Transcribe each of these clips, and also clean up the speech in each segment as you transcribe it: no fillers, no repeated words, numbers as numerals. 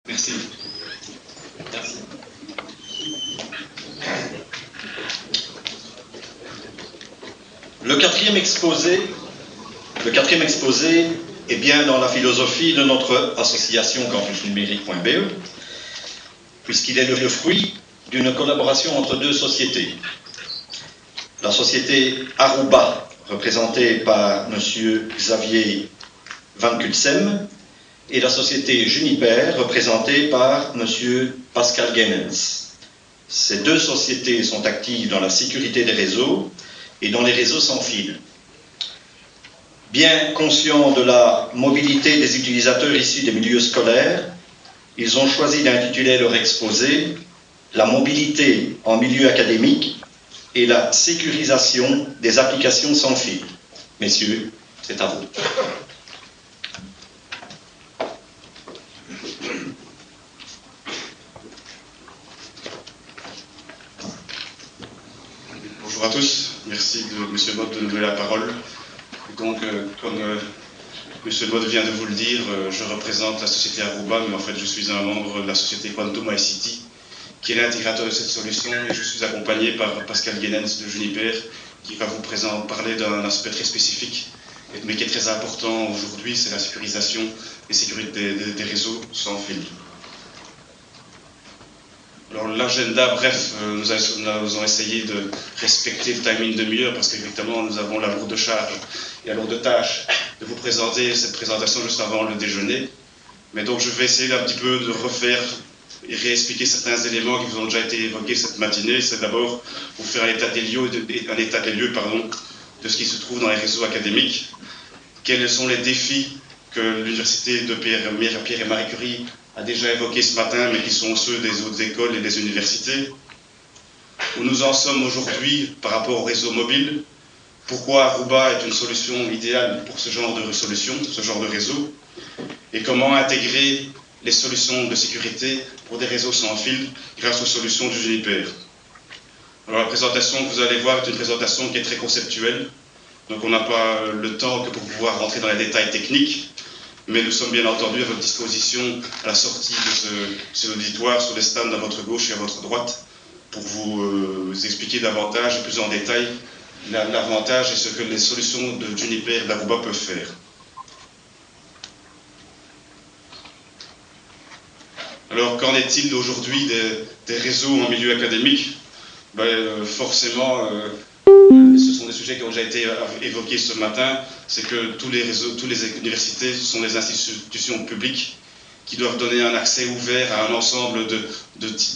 Merci. Merci. Le quatrième exposé est bien dans la philosophie de notre association campusnumérique.be, puisqu'il est le fruit d'une collaboration entre deux sociétés. La société Aruba, représentée par M. Xavier Van Cutsem, et la société Juniper, représentée par M. Pascal Genens. Ces deux sociétés sont actives dans la sécurité des réseaux et dans les réseaux sans fil. Bien conscients de la mobilité des utilisateurs issus des milieux scolaires, ils ont choisi d'intituler leur exposé « La mobilité en milieu académique et la sécurisation des applications sans fil ». Messieurs, c'est à vous. Bonjour à tous, merci de M. Bott de nous donner la parole. Donc, comme M. Bott vient de vous le dire, je représente la société Aruba, mais en fait je suis un membre de la société Quantum ICT, qui est l'intégrateur de cette solution, et je suis accompagné par Pascal Genens de Juniper, qui va vous parler d'un aspect très spécifique, mais qui est très important aujourd'hui, c'est la sécurisation et sécurité des réseaux sans fil. Alors l'agenda, bref, nous avons essayé de respecter le timing demi-heure parce qu'effectivement nous avons la lourde charge et la lourde tâche de vous présenter cette présentation juste avant le déjeuner. Mais donc je vais essayer un petit peu de refaire et réexpliquer certains éléments qui vous ont déjà été évoqués cette matinée. C'est d'abord vous faire un état des lieux, de ce qui se trouve dans les réseaux académiques. Quels sont les défis que l'université de Pierre et Marie Curie a déjà évoqué ce matin, mais qui sont ceux des autres écoles et des universités. Où nous en sommes aujourd'hui par rapport au réseau mobile. Pourquoi Aruba est une solution idéale pour ce genre de solution, ce genre de réseau. Et comment intégrer les solutions de sécurité pour des réseaux sans fil grâce aux solutions du Juniper. Alors la présentation que vous allez voir est une présentation qui est très conceptuelle. Donc on n'a pas le temps que pour pouvoir rentrer dans les détails techniques. Mais nous sommes bien entendu à votre disposition à la sortie de ce auditoire, sur les stands à votre gauche et à votre droite, pour vous expliquer davantage et plus en détail l'avantage et ce que les solutions de Juniper et d'Aruba peuvent faire. Alors qu'en est-il aujourd'hui des réseaux en milieu académique? Forcément, ce sont des sujets qui ont déjà été évoqués ce matin, c'est que tous les réseaux, toutes les universités sont des institutions publiques qui doivent donner un accès ouvert à un ensemble de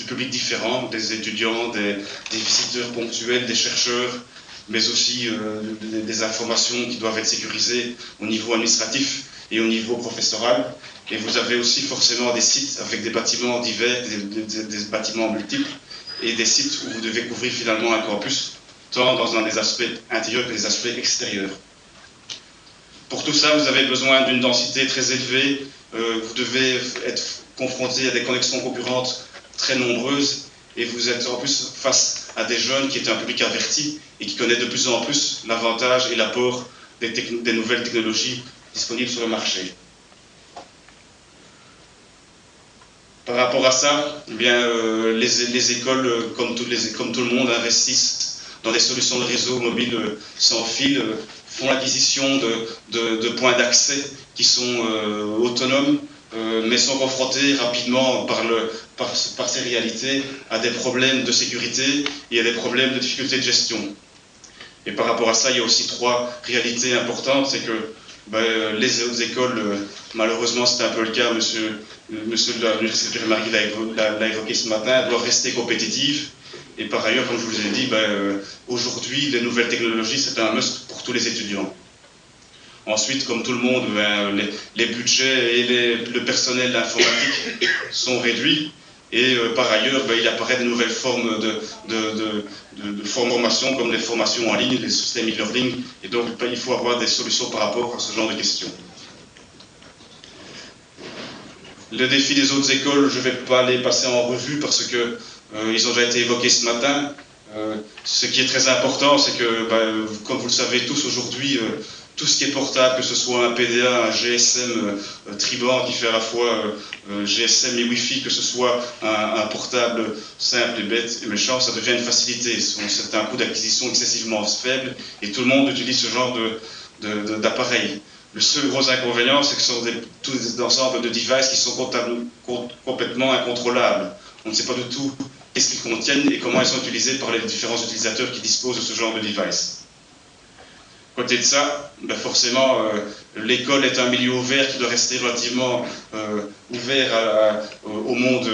publics différents, des étudiants, des visiteurs ponctuels, des chercheurs, mais aussi des informations qui doivent être sécurisées au niveau administratif et au niveau professoral. Et vous avez aussi forcément des sites avec des bâtiments divers, des bâtiments multiples, et des sites où vous devez couvrir finalement un campus, tant dans des aspects intérieurs que des aspects extérieurs. Pour tout ça, vous avez besoin d'une densité très élevée, vous devez être confronté à des connexions concurrentes très nombreuses, et vous êtes en plus face à des jeunes qui est un public averti et qui connaît de plus en plus l'avantage et l'apport des nouvelles technologies disponibles sur le marché. Par rapport à ça, eh bien, les écoles, comme tout le monde, investissent dans des solutions de réseau mobile sans fil, font l'acquisition de points d'accès qui sont autonomes, mais sont confrontés rapidement par ces réalités à des problèmes de sécurité et à des problèmes de difficulté de gestion. Et par rapport à ça, il y a aussi trois réalités importantes, c'est que les autres écoles, malheureusement c'est un peu le cas, monsieur de l'Université de Pierre-Marie l'a évoqué ce matin, doivent rester compétitives. Et par ailleurs, comme je vous ai dit, aujourd'hui, les nouvelles technologies, c'est un must pour tous les étudiants. Ensuite, comme tout le monde, les budgets et le personnel informatique sont réduits. Et par ailleurs, il apparaît de nouvelles formes de formation, comme les formations en ligne, les systèmes e-learning. Et donc, il faut avoir des solutions par rapport à ce genre de questions. Les défis des autres écoles, je ne vais pas les passer en revue parce que ils ont déjà été évoqués ce matin. Ce qui est très important, c'est que, comme vous le savez tous aujourd'hui, tout ce qui est portable, que ce soit un PDA, un GSM triband qui fait à la fois GSM et Wi-Fi, que ce soit un portable simple et bête et méchant, ça devient une facilité. C'est un coût d'acquisition excessivement faible et tout le monde utilise ce genre d'appareil. Le seul gros inconvénient, c'est que ce sont tous des ensembles de devices qui sont complètement incontrôlables. On ne sait pas du tout qu'est-ce qu'ils contiennent et comment ils sont utilisés par les différents utilisateurs qui disposent de ce genre de device. Côté de ça, ben forcément, l'école est un milieu ouvert qui doit rester relativement ouvert au monde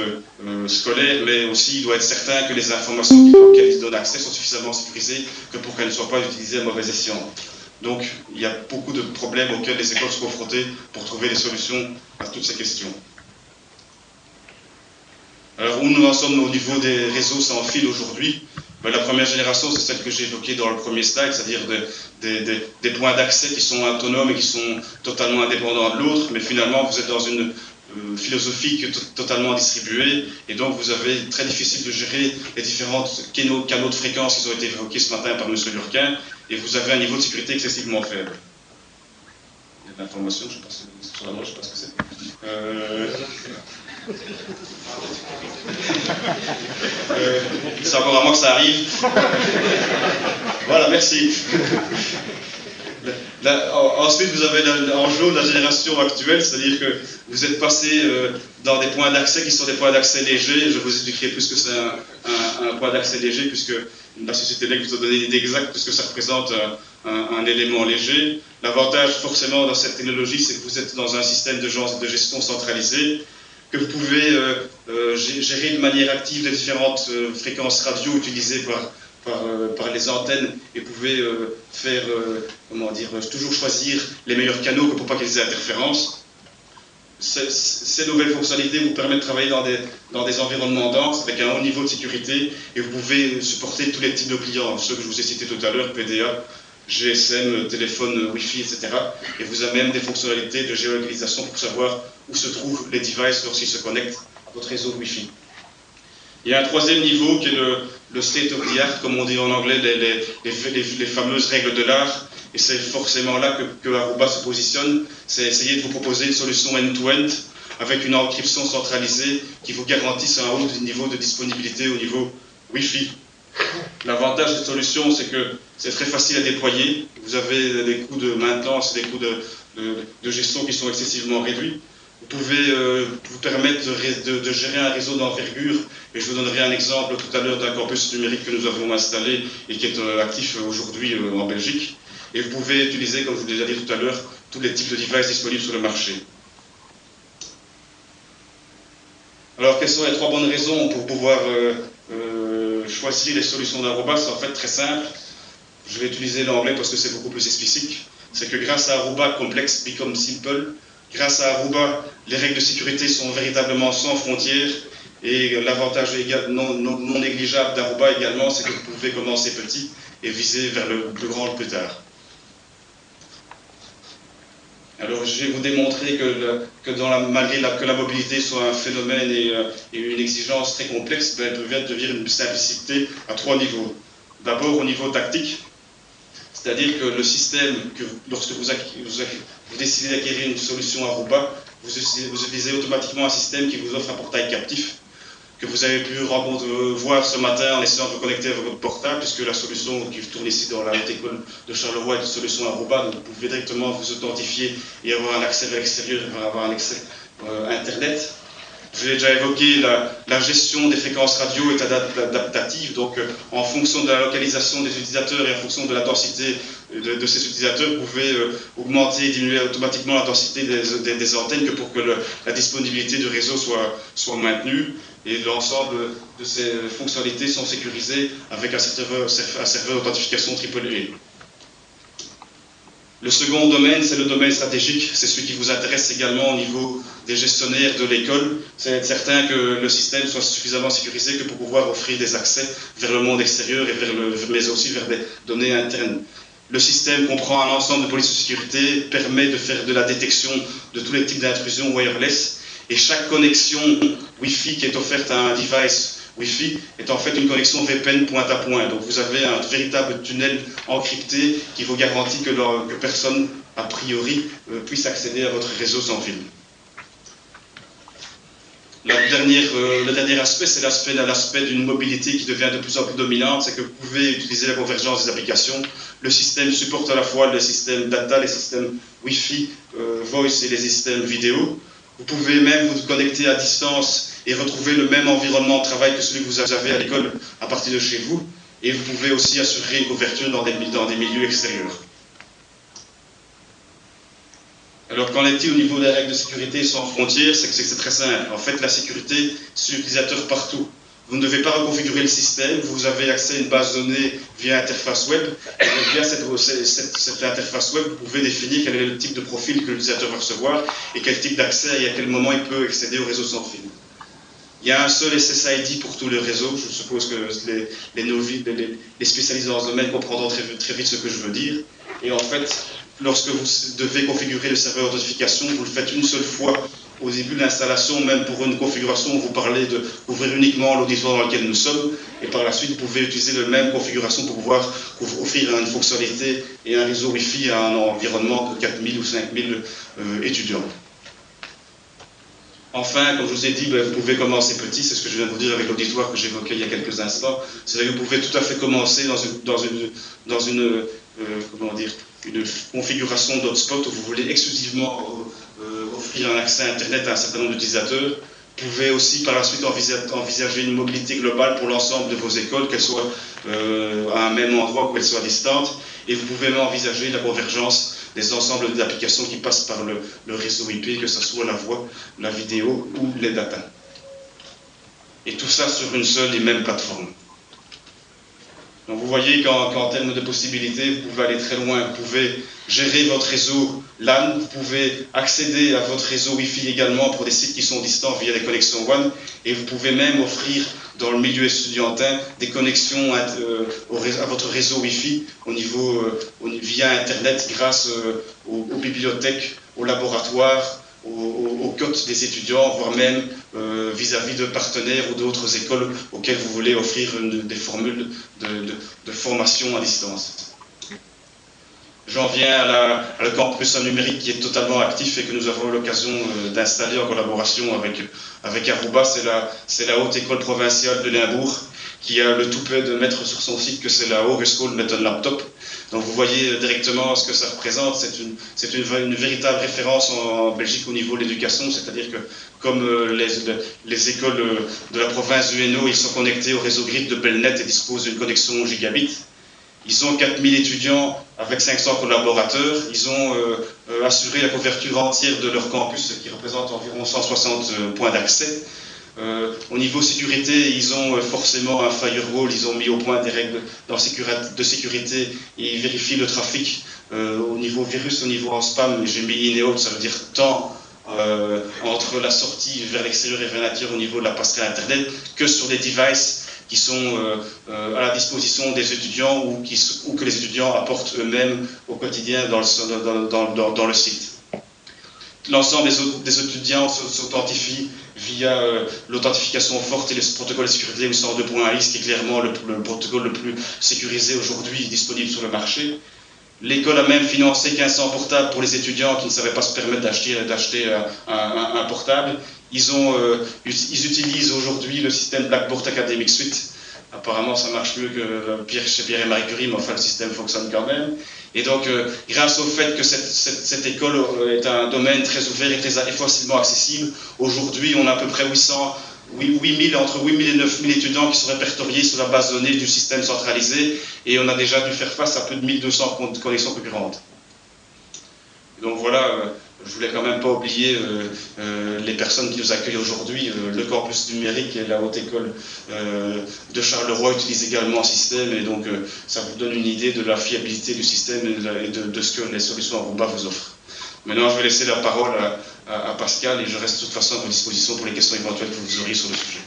scolaire, mais aussi il doit être certain que les informations auxquelles il donne accès sont suffisamment sécurisées que pour qu'elles ne soient pas utilisées à mauvais escient. Donc, il y a beaucoup de problèmes auxquels les écoles sont confrontées pour trouver des solutions à toutes ces questions. Alors, où nous en sommes au niveau des réseaux sans fil aujourd'hui? Ben, la première génération, c'est celle que j'ai évoquée dans le premier slide, c'est-à-dire des points d'accès qui sont autonomes et qui sont totalement indépendants de l'autre, mais finalement, vous êtes dans une philosophie qui est totalement distribuée, et donc vous avez très difficile de gérer les différents canaux de fréquences qui ont été évoqués ce matin par M. Lurquin, et vous avez un niveau de sécurité excessivement faible. Il y a de l'information, je pense, sur la droite, je ne sais pas ce que c'est. C'est encore à moi que ça arrive. Voilà, merci. Ensuite, vous avez en jaune la génération actuelle, c'est-à-dire que vous êtes passé dans des points d'accès qui sont des points d'accès légers. Je vous expliquerai plus que c'est un point d'accès léger, puisque la société LEC vous a donné l'idée exacte, puisque ça représente un élément léger. L'avantage, forcément, dans cette technologie, c'est que vous êtes dans un système de gestion centralisé, que vous pouvez gérer de manière active les différentes fréquences radio utilisées par les antennes, et vous pouvez toujours choisir les meilleurs canaux pour pas qu'il y ait des interférences. Ces nouvelles fonctionnalités vous permettent de travailler dans des environnements denses avec un haut niveau de sécurité, et vous pouvez supporter tous les types de clients, ceux que je vous ai cités tout à l'heure, PDA, GSM, téléphone, Wi-Fi, etc. Et vous avez même des fonctionnalités de géolocalisation pour savoir où se trouvent les devices lorsqu'ils se connectent à votre réseau Wi-Fi. Il y a un troisième niveau qui est le state of the art, comme on dit en anglais, les fameuses règles de l'art. Et c'est forcément là que Aruba se positionne, c'est essayer de vous proposer une solution end-to-end avec une encryption centralisée qui vous garantisse un haut niveau de disponibilité au niveau Wi-Fi. L'avantage de cette solution, c'est que c'est très facile à déployer. Vous avez des coûts de maintenance, des coûts de gestion qui sont excessivement réduits. Vous pouvez vous permettre de gérer un réseau d'envergure, et je vous donnerai un exemple tout à l'heure d'un campus numérique que nous avons installé et qui est actif aujourd'hui en Belgique. Et vous pouvez utiliser, comme je vous l'ai déjà dit tout à l'heure, tous les types de devices disponibles sur le marché. Alors, quelles sont les trois bonnes raisons pour pouvoir choisir les solutions d'Aruba? C'est en fait très simple. Je vais utiliser l'anglais parce que c'est beaucoup plus explicite. C'est que grâce à Aruba, complex become simple. Grâce à Aruba, les règles de sécurité sont véritablement sans frontières. Et l'avantage non négligeable d'Aruba également, c'est que vous pouvez commencer petit et viser vers le plus grand le plus tard. Alors, je vais vous démontrer malgré que la mobilité soit un phénomène et une exigence très complexe, elle peut devenir une simplicité à trois niveaux. D'abord, au niveau tactique, c'est-à-dire que le système, lorsque vous décidez d'acquérir une solution Aruba, vous utilisez automatiquement un système qui vous offre un portail captif, que vous avez pu voir ce matin en essayant de vous connecter à votre portable, puisque la solution qui tourne ici dans la haute école de Charleroi est une solution Aruba, donc vous pouvez directement vous authentifier et avoir un accès vers l'extérieur, avoir un accès Internet. Je l'ai déjà évoqué, la gestion des fréquences radio est adaptative, donc en fonction de la localisation des utilisateurs et en fonction de la densité de ces utilisateurs, vous pouvez augmenter et diminuer automatiquement la densité des antennes pour que la disponibilité du réseau soit maintenue. Et l'ensemble de ces fonctionnalités sont sécurisées avec un serveur d'authentification AAA. Le second domaine, c'est le domaine stratégique, c'est celui qui vous intéresse également au niveau des gestionnaires de l'école. C'est être certain que le système soit suffisamment sécurisé que pour pouvoir offrir des accès vers le monde extérieur, mais aussi vers des données internes. Le système comprend un ensemble de polices de sécurité, permet de faire de la détection de tous les types d'intrusions wireless, et chaque connexion Wi-Fi qui est offerte à un device Wi-Fi est en fait une connexion VPN point à point. Donc vous avez un véritable tunnel encrypté qui vous garantit que personne, a priori, puisse accéder à votre réseau sans fil. Le dernier aspect, c'est l'aspect d'une mobilité qui devient de plus en plus dominante, c'est que vous pouvez utiliser la convergence des applications. Le système supporte à la fois les systèmes data, les systèmes Wi-Fi, voice et les systèmes vidéo. Vous pouvez même vous connecter à distance et retrouver le même environnement de travail que celui que vous avez à l'école à partir de chez vous. Et vous pouvez aussi assurer une couverture dans des milieux extérieurs. Alors, qu'en est-il au niveau des règles de sécurité sans frontières? C'est très simple. En fait, la sécurité, c'est l'utilisateur partout. Vous ne devez pas reconfigurer le système, vous avez accès à une base de données via interface web, et via cette interface web, vous pouvez définir quel est le type de profil que l'utilisateur va recevoir, et quel type d'accès et à quel moment il peut accéder au réseau sans fil. Il y a un seul SSID pour tous les réseaux, je suppose que les spécialistes dans ce domaine comprendront très vite ce que je veux dire, et en fait, lorsque vous devez configurer le serveur d'authentification, vous le faites une seule fois au début de l'installation, même pour une configuration où vous parlez d'ouvrir uniquement l'auditoire dans lequel nous sommes, et par la suite vous pouvez utiliser la même configuration pour pouvoir offrir une fonctionnalité et un réseau Wi-Fi à un environnement de 4000 ou 5000 étudiants. Enfin, comme je vous ai dit, vous pouvez commencer petit, c'est ce que je viens de vous dire avec l'auditoire que j'évoquais il y a quelques instants, c'est-à-dire que vous pouvez tout à fait commencer dans une configuration d'hotspot où vous voulez exclusivement offrir un accès à Internet à un certain nombre d'utilisateurs. Vous pouvez aussi par la suite envisager une mobilité globale pour l'ensemble de vos écoles, qu'elles soient à un même endroit ou qu'elles soient distantes. Et vous pouvez même envisager la convergence des ensembles d'applications qui passent par le réseau IP, que ce soit la voix, la vidéo ou les data. Et tout ça sur une seule et même plateforme. Donc vous voyez qu'en termes de possibilités, vous pouvez aller très loin. Vous pouvez gérer votre réseau LAN, vous pouvez accéder à votre réseau Wi-Fi également pour des sites qui sont distants via des connexions WAN, et vous pouvez même offrir dans le milieu estudiantin des connexions à votre réseau Wi-Fi via Internet grâce aux bibliothèques, aux laboratoires, aux cotes des étudiants, voire même vis-à-vis de partenaires ou d'autres écoles auxquelles vous voulez offrir des formules de formation à distance. J'en viens à le campus numérique qui est totalement actif et que nous avons l'occasion d'installer en collaboration avec Aruba. C'est la Haute École Provinciale de Limbourg qui a le toupet de mettre sur son site que c'est la Hogeschool met un laptop. Donc vous voyez directement ce que ça représente. C'est une véritable référence en Belgique au niveau de l'éducation, c'est-à-dire que comme les écoles de la province du Hainaut, ils sont connectés au réseau grid de Belnet et disposent d'une connexion gigabit. Ils ont 4000 étudiants avec 500 collaborateurs. Ils ont assuré la couverture entière de leur campus, ce qui représente environ 160 points d'accès. Au niveau sécurité, ils ont forcément un firewall, ils ont mis au point des règles de sécurité et ils vérifient le trafic au niveau virus, au niveau en spam. J'ai mis in et out, ça veut dire tant entre la sortie vers l'extérieur et vers l'intérieur au niveau de la passerelle Internet que sur des devices qui sont à la disposition des étudiants ou que les étudiants apportent eux-mêmes au quotidien dans le site. L'ensemble des étudiants s'authentifient via l'authentification forte et le protocole de sécurité 802.1x, qui est clairement le protocole le plus sécurisé aujourd'hui disponible sur le marché. L'école a même financé 1500 portables pour les étudiants qui ne savaient pas se permettre d'acheter un portable. Ils utilisent aujourd'hui le système Blackboard Academic Suite. Apparemment, ça marche mieux que chez Pierre et Marie Curie, mais enfin, le système fonctionne quand même. Et donc, grâce au fait que cette école est un domaine très ouvert et facilement accessible, aujourd'hui, on a à peu près entre 8000 et 9000 étudiants qui sont répertoriés sur la base de données du système centralisé, et on a déjà dû faire face à plus de 1200 connexions concurrentes. Donc voilà, je voulais quand même pas oublier les personnes qui nous accueillent aujourd'hui. Le campus numérique et la Haute École de Charleroi utilisent également un système, et donc ça vous donne une idée de la fiabilité du système et de ce que les solutions Aruba vous offrent. Maintenant, je vais laisser la parole à Pascal, et je reste de toute façon à votre disposition pour les questions éventuelles que vous auriez sur le sujet.